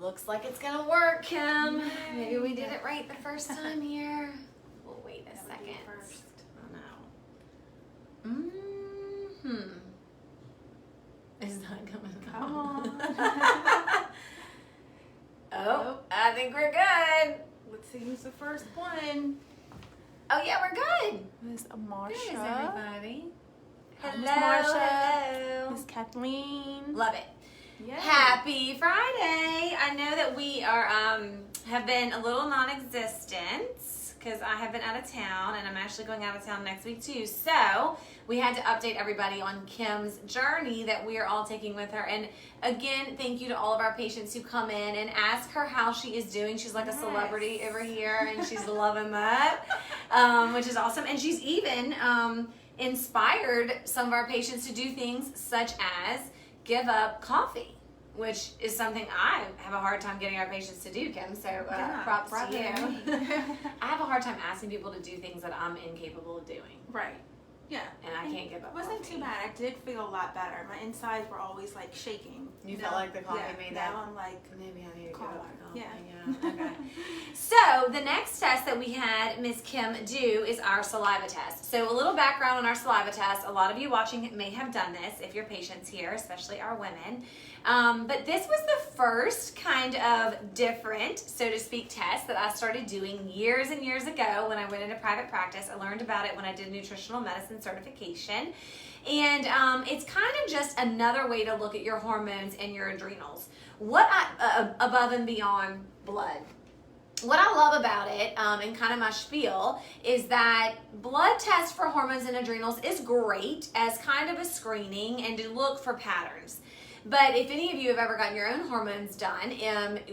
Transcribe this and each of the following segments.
Looks like it's gonna work, Kim. Maybe we did it right the first time here. We'll wait a second. First. Oh no. It's not coming. Come on. Oh, I think we're good. Let's see who's the first one. Oh yeah, we're good. Miss Marsha. There's everybody. Hi, Hello, Miss Marsha. hello. Miss Kathleen. Love it. Yeah. Happy Friday. I know that we are have been a little non-existent because I have been out of town and I'm actually going out of town next week too. So we had to update everybody on Kim's journey that we are all taking with her. And again, thank you to all of our patients who come in and ask her how she is doing. She's like a celebrity over here and she's loving that, which is awesome. And she's even inspired some of our patients to do things such as give up coffee, which is something I have a hard time getting our patients to do, Kim, so props to you. I have a hard time asking people to do things that I'm incapable of doing. Right. Yeah. And I can't give up It wasn't coffee. too bad. I did feel a lot better. My insides were always like shaking. You felt like the coffee made that? Now I'm like, Maybe I need to go calmer. up for coffee. Yeah. Okay. So the next test that we had Miss Kim do is our saliva test. So a little background on our saliva test. A lot of you watching may have done this if you're patients here, especially our women. But this was the first kind of different, so to speak, test that I started doing years and years ago when I went into private practice. I learned about it when I did nutritional medicine certification. And it's kind of just another way to look at your hormones and your adrenals. What above and beyond blood. What I love about it, and kind of my spiel, is that blood test for hormones and adrenals is great as kind of a screening and to look for patterns. But if any of you have ever gotten your own hormones done,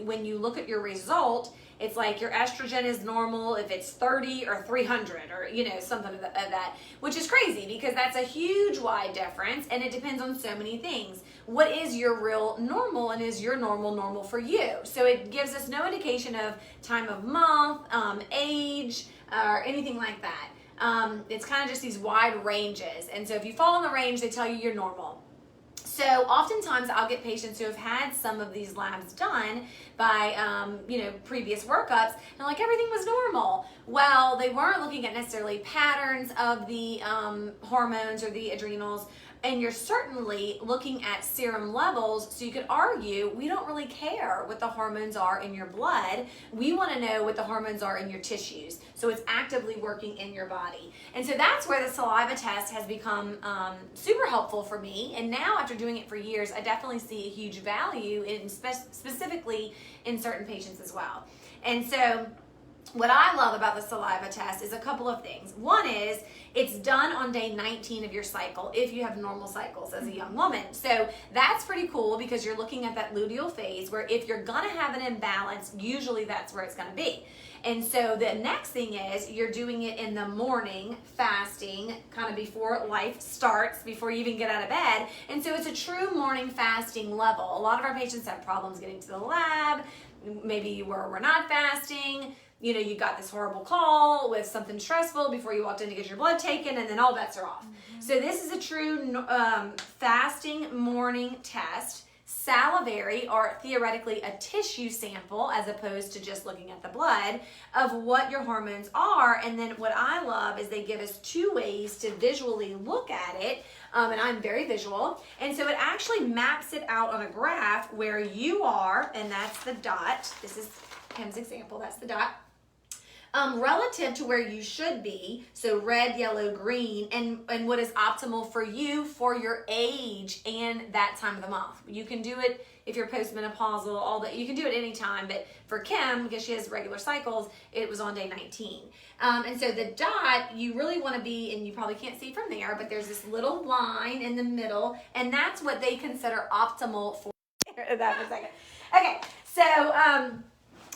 when you look at your result, it's like your estrogen is normal if it's 30 or 300 or, something of that, which is crazy because that's a huge wide difference and it depends on so many things. What is your real normal and is your normal for you? So it gives us no indication of time of month, age, or anything like that. It's kind of just these wide ranges. And so if you fall in the range, they tell you you're normal. So oftentimes I'll get patients who have had some of these labs done by, previous workups, and like everything was normal. Well, they weren't looking at necessarily patterns of the hormones or the adrenals, and you're certainly looking at serum levels, so you could argue we don't really care what the hormones are in your blood. We want to know what the hormones are in your tissues, so it's actively working in your body. And so that's where the saliva test has become super helpful for me, and now after doing it for years, I definitely see a huge value in specifically in certain patients as well. And so what I love about the saliva test is a couple of things. One is it's done on day 19 of your cycle if you have normal cycles as a young woman. So that's pretty cool because you're looking at that luteal phase where if you're going to have an imbalance, usually that's where it's going to be. And so the next thing is you're doing it in the morning, fasting, kind of before life starts, before you even get out of bed. And so it's a true morning fasting level. A lot of our patients have problems getting to the lab. Maybe you were not fasting. You got this horrible call with something stressful before you walked in to get your blood taken, and then all bets are off. Mm-hmm. So this is a true fasting morning test, salivary, or theoretically a tissue sample, as opposed to just looking at the blood, of what your hormones are. And then what I love is they give us 2 ways to visually look at it, and I'm very visual. And so it actually maps it out on a graph where you are, and that's the dot. This is Kim's example, that's the dot. Relative to where you should be, so red, yellow, green, and what is optimal for you for your age and that time of the month. You can do it if you're postmenopausal, all that. You can do it anytime, but for Kim, because she has regular cycles, it was on day 19. And so the dot, you really want to be, and you probably can't see from there, but there's this little line in the middle, and that's what they consider optimal for that for a second. Okay, so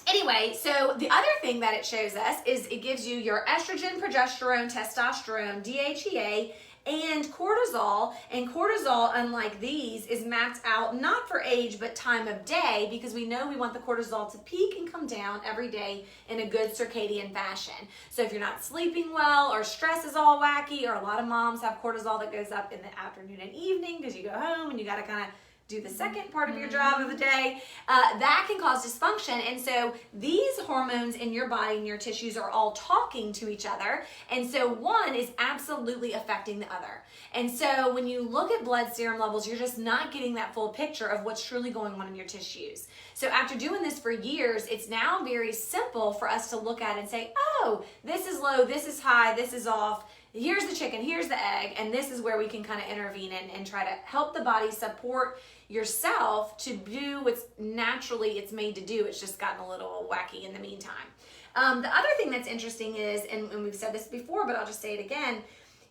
anyway, so the other thing that it shows us is it gives you your estrogen, progesterone, testosterone, DHEA, and cortisol. And cortisol, unlike these, is mapped out not for age but time of day, because we know we want the cortisol to peak and come down every day in a good circadian fashion. So if you're not sleeping well or stress is all wacky, or a lot of moms have cortisol that goes up in the afternoon and evening because you go home and you got to kind of do the second part of your job of the day, that can cause dysfunction. And so these hormones in your body and your tissues are all talking to each other. And so one is absolutely affecting the other. And so when you look at blood serum levels, you're just not getting that full picture of what's truly going on in your tissues. So after doing this for years, it's now very simple for us to look at and say, oh, this is low, this is high, this is off. Here's the chicken, here's the egg, and this is where we can kind of intervene and try to help the body support yourself to do what's naturally it's made to do. It's just gotten a little wacky in the meantime. The other thing that's interesting is, and we've said this before, but I'll just say it again,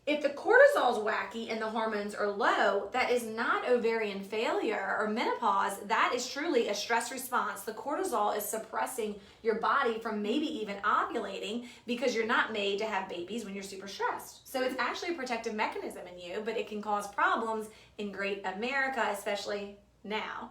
if the cortisol's wacky and the hormones are low, that is not ovarian failure or menopause. That is truly a stress response. The cortisol is suppressing your body from maybe even ovulating because you're not made to have babies when you're super stressed. So it's actually a protective mechanism in you, but it can cause problems in great America, especially now.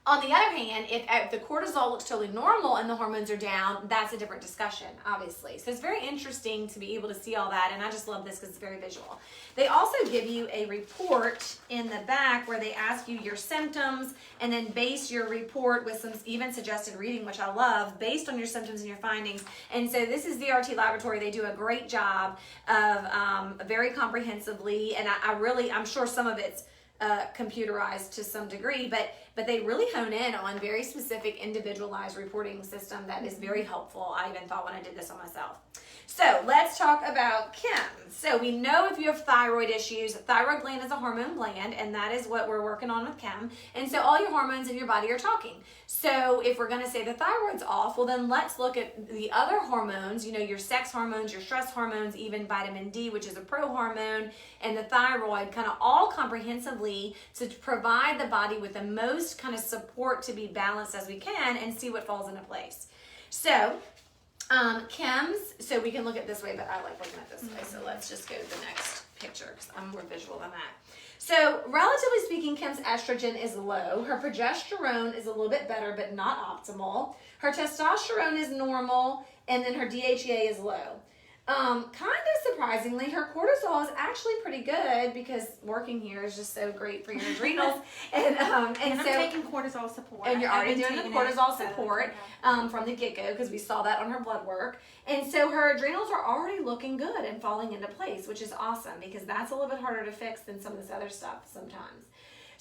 On the other hand, if the cortisol looks totally normal and the hormones are down, that's a different discussion, obviously. So it's very interesting to be able to see all that, and I just love this because it's very visual. They also give you a report in the back where they ask you your symptoms and then base your report with some even suggested reading, which I love, based on your symptoms and your findings. And so this is VRT Laboratory. They do a great job of very comprehensively, and I'm sure some of it's computerized to some degree, but they really hone in on very specific individualized reporting system that is very helpful. I even thought when I did this on myself. So let's talk about Kim. So we know if you have thyroid issues, thyroid gland is a hormone gland, and that is what we're working on with Kim. And so all your hormones in your body are talking. So if we're going to say the thyroid's off, well then let's look at the other hormones, your sex hormones, your stress hormones, even vitamin D, which is a prohormone, and the thyroid, kind of all comprehensively to provide the body with the most kind of support to be balanced as we can and see what falls into place. So Kim's, so we can look at this way, but I like looking at this way. So let's just go to the next picture because I'm more visual than that. So relatively speaking, Kim's estrogen is low. Her progesterone is a little bit better, but not optimal. Her testosterone is normal, and then her DHEA is low. Kind of surprisingly, her cortisol is actually pretty good because working here is just so great for your adrenals. and I'm so taking cortisol support. and you're already doing the cortisol support yeah. from the get-go because we saw that on her blood work. And so her adrenals are already looking good and falling into place, which is awesome because that's a little bit harder to fix than some of this other stuff sometimes.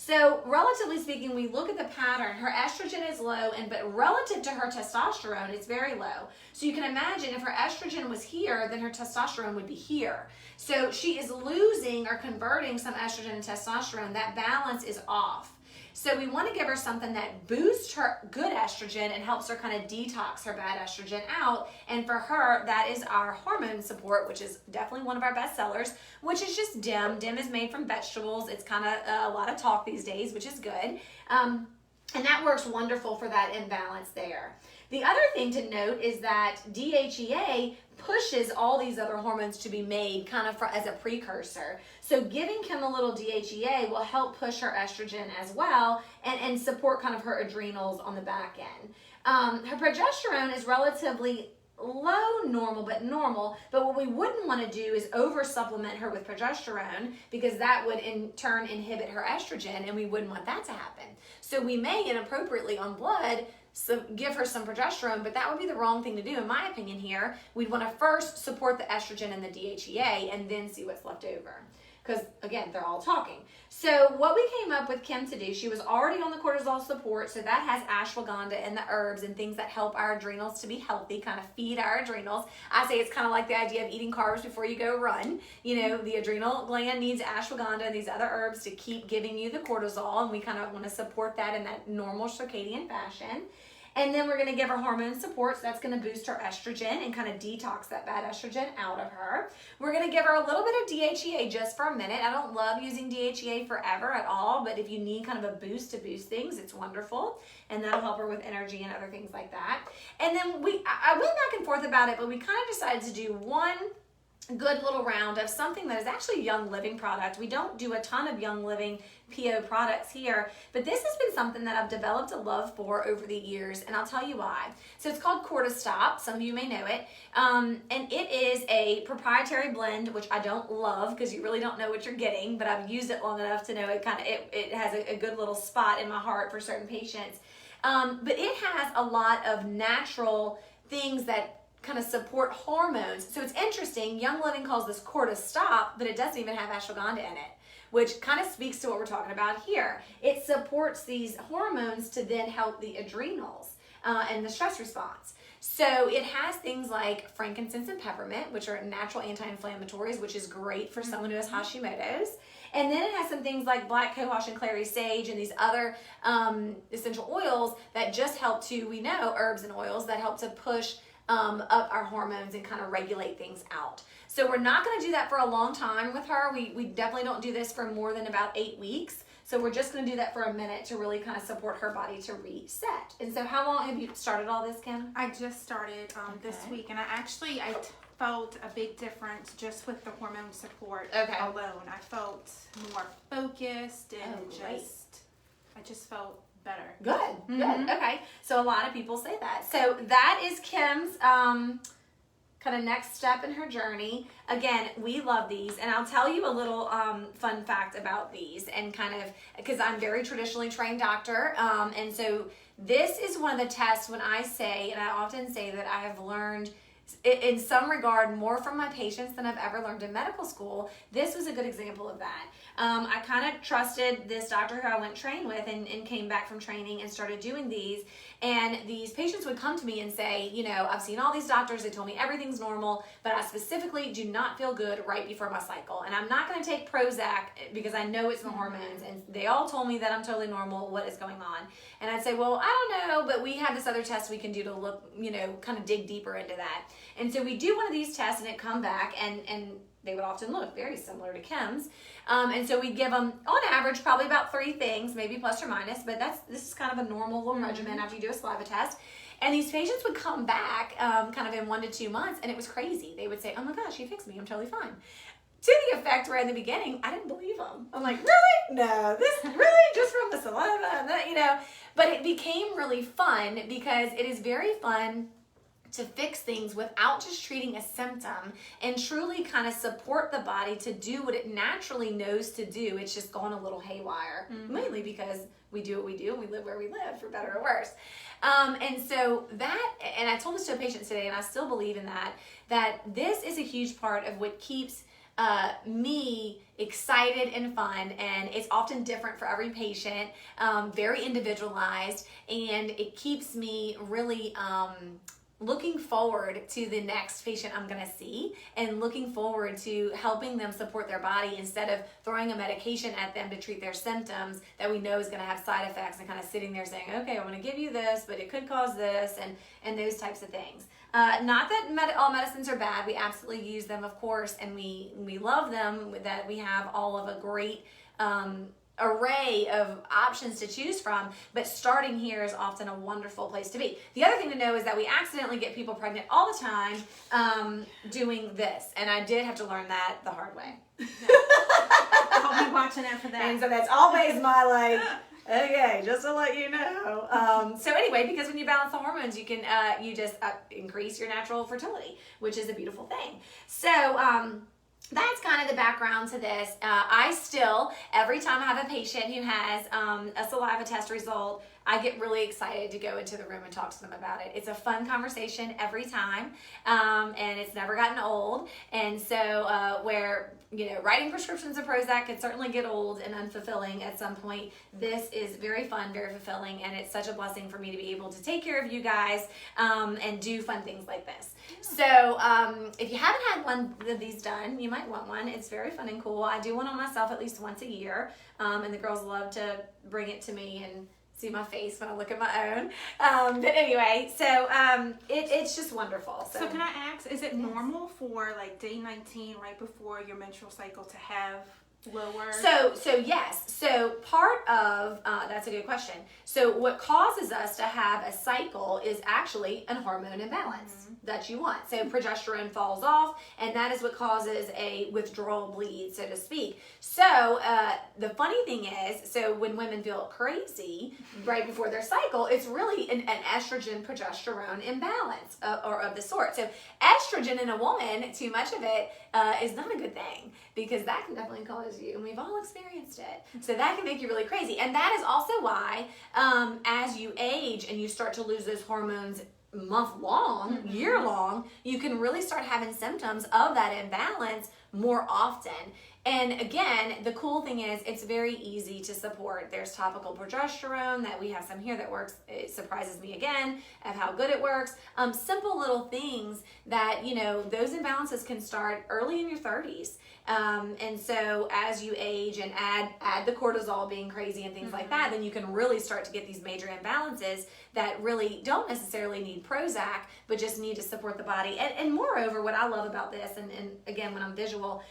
So relatively speaking, we look at the pattern. Her estrogen is low, but relative to her testosterone, it's very low. So you can imagine if her estrogen was here, then her testosterone would be here. So she is losing or converting some estrogen and testosterone. That balance is off. So we want to give her something that boosts her good estrogen and helps her kind of detox her bad estrogen out. And for her, that is our hormone support, which is definitely one of our best sellers, which is just DIM. DIM is made from vegetables. It's kind of a lot of talk these days, which is good. And that works wonderful for that imbalance there. The other thing to note is that DHEA pushes all these other hormones to be made kind of as a precursor. So giving Kim a little DHEA will help push her estrogen as well and support kind of her adrenals on the back end. Her progesterone is relatively low normal, but what we wouldn't want to do is over supplement her with progesterone because that would in turn inhibit her estrogen, and we wouldn't want that to happen. So we may inappropriately on blood give her some progesterone, but that would be the wrong thing to do in my opinion here. We'd want to first support the estrogen and the DHEA and then see what's left over. Because again, they're all talking. So what we came up with Kim to do, she was already on the cortisol support, so that has ashwagandha and the herbs and things that help our adrenals to be healthy, kind of feed our adrenals. I say it's kind of like the idea of eating carbs before you go run. The adrenal gland needs ashwagandha and these other herbs to keep giving you the cortisol, and we kind of want to support that in that normal circadian fashion. And then we're going to give her hormone support, so that's going to boost her estrogen and kind of detox that bad estrogen out of her. We're going to give her a little bit of DHEA just for a minute. I don't love using DHEA forever at all, but if you need kind of a boost to boost things, it's wonderful. And that'll help her with energy and other things like that. And then I went back and forth about it, but we kind of decided to do one good little round of something that is actually a Young Living product. We don't do a ton of Young Living PO products here, but this has been something that I've developed a love for over the years, and I'll tell you why. So it's called Cortistop. Some of you may know it, and it is a proprietary blend, which I don't love because you really don't know what you're getting, but I've used it long enough to know it has a good little spot in my heart for certain patients. But it has a lot of natural things that kind of support hormones. So it's interesting, Young Living calls this Cortistop, but it doesn't even have ashwagandha in it, which kind of speaks to what we're talking about here. It supports these hormones to then help the adrenals and the stress response. So it has things like frankincense and peppermint, which are natural anti-inflammatories, which is great for someone who has Hashimoto's. And then it has some things like black cohosh and clary sage and these other essential oils that just help to, we know, herbs and oils that help to push up our hormones and kind of regulate things out. So we're not going to do that for a long time with her. We definitely don't do this for more than about 8 weeks. So we're just going to do that for a minute to really kind of support her body to reset. And so how long have you started all this, Kim? I just started this week, and I felt a big difference just with the hormone support alone. I felt more focused and I just felt better. Good, good. Okay. So a lot of people say that. So that is Kim's kind of next step in her journey. Again, we love these, and I'll tell you a little fun fact about these, and kind of, because I'm very traditionally trained doctor, and so this is one of the tests when I say, and I often say that I have learned in some regard more from my patients than I've ever learned in medical school. This was a good example of that. I kind of trusted this doctor who I went train with and came back from training and started doing these. And these patients would come to me and say, you know, I've seen all these doctors, they told me everything's normal, but I specifically do not feel good right before my cycle. And I'm not going to take Prozac because I know it's the hormones. And they all told me that I'm totally normal. What is going on? And I'd say, well, I don't know, but we have this other test we can do to look, you know, kind of dig deeper into that. And so we do one of these tests and it come back and they would often look very similar to Kim's. And so we give them, on average, probably about 3 things, maybe plus or minus, but this is kind of a normal little regimen after you do a saliva test. And these patients would come back kind of in 1 to 2 months, and it was crazy. They would say, oh my gosh, you fixed me, I'm totally fine. To the effect where in the beginning, I didn't believe them. I'm like, really? No, this really just from the saliva, and that, you know. But it became really fun because it is very fun to fix things without just treating a symptom and truly kind of support the body to do what it naturally knows to do. It's just gone a little haywire, mainly because we do what we do and we live where we live, for better or worse. And so that, and I told this to a patient today, and I still believe in that this is a huge part of what keeps me excited and fun, and it's often different for every patient, very individualized, and it keeps me really looking forward to the next patient I'm going to see, and looking forward to helping them support their body instead of throwing a medication at them to treat their symptoms that we know is going to have side effects, and kind of sitting there saying, okay, I'm going to give you this, but it could cause this, and those types of things. Not that all medicines are bad. We absolutely use them, of course, and we love them, that we have all of a great array of options to choose from, but starting here is often a wonderful place to be. The other thing to know is that we accidentally get people pregnant all the time doing this, and I did have to learn that the hard way. I'll be watching out for that. And so that's always my okay, just to let you know. So anyway, because when you balance the hormones, you can you just increase your natural fertility, which is a beautiful thing. So that's kind of the background to this. I still, every time I have a patient who has a saliva test result, I get really excited to go into the room and talk to them about it. It's a fun conversation every time, and it's never gotten old. And so where, you know, writing prescriptions of Prozac can certainly get old and unfulfilling at some point, this is very fun, very fulfilling, and it's such a blessing for me to be able to take care of you guys and do fun things like this. So if you haven't had one of these done, you might want one. It's very fun and cool. I do one on myself at least once a year, and the girls love to bring it to me and see my face when I look at my own. But anyway, so it's just wonderful. So can I ask, is it normal for like day 19, right before your menstrual cycle, to have lower? So yes. So part of that's a good question. So what causes us to have a cycle is actually a hormone imbalance that you want. So progesterone falls off, and that is what causes a withdrawal bleed, so to speak. So the funny thing is, so when women feel crazy right before their cycle, it's really an estrogen progesterone imbalance or of the sort. So estrogen in a woman, too much of it, is not a good thing, because that can definitely cause you, and we've all experienced it. So that can make you really crazy. And that is also why as you age and you start to lose those hormones month long, year long, you can really start having symptoms of that imbalance more often. And again, the cool thing is it's very easy to support. There's topical progesterone that we have some here that works. It surprises me again of how good it works. Simple little things that, those imbalances can start early in your 30s. And so as you age and add the cortisol being crazy and things like that, then you can really start to get these major imbalances that really don't necessarily need Prozac, but just need to support the body. And moreover, what I love about this, and again, when I'm visual,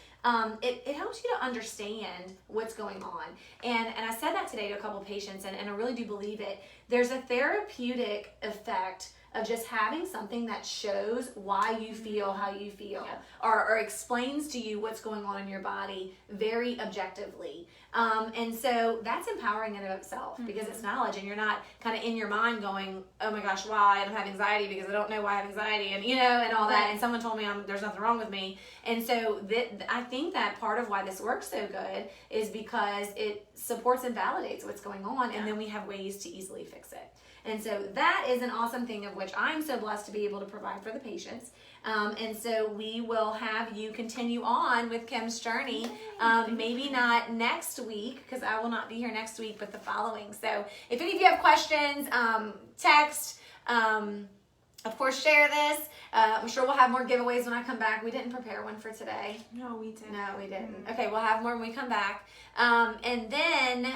it helps you to understand what's going on. And I said that today to a couple patients, and I really do believe it. There's a therapeutic effect of just having something that shows why you feel how you feel, or explains to you what's going on in your body very objectively. And so that's empowering in and of itself, because it's knowledge, and you're not kind of in your mind going, oh my gosh, why I don't have anxiety because I don't know why I have anxiety, and and all that, and someone told me there's nothing wrong with me. And so I think that part of why this works so good is because it supports and validates what's going on, and then we have ways to easily fix it. And so that is an awesome thing of which I'm so blessed to be able to provide for the patients. And so we will have you continue on with Kim's journey. Maybe not next week, because I will not be here next week, but the following. So if any of you have questions, text. Of course, share this. I'm sure we'll have more giveaways when I come back. We didn't prepare one for today. No, we didn't. No, we didn't. Okay, we'll have more when we come back. And then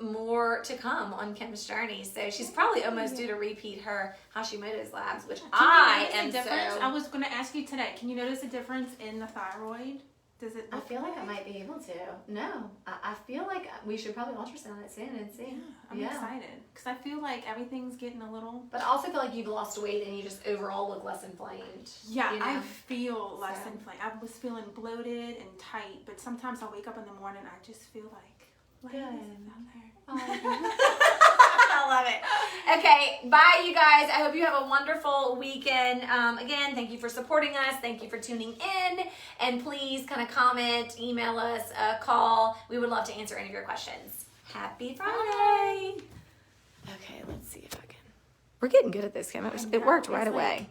more to come on Kim's journey. So she's probably almost due to repeat her Hashimoto's labs, which I am so... I was going to ask you today, can you notice a difference in the thyroid? Does it? I feel like I might be able to. No, I feel like we should probably ultrasound it soon and see. Yeah, I'm excited, because I feel like everything's getting a little... But I also feel like you've lost weight and you just overall look less inflamed. Yeah, I feel less inflamed. I was feeling bloated and tight, but sometimes I wake up in the morning, I just feel like... Good. Oh, I love it. Okay, bye you guys. I hope you have a wonderful weekend. Again, thank you for supporting us. Thank you for tuning in. And please kind of comment, email us, call. We would love to answer any of your questions. Happy Friday. Okay, let's see if I can. We're getting good at this, Kim. It worked right away.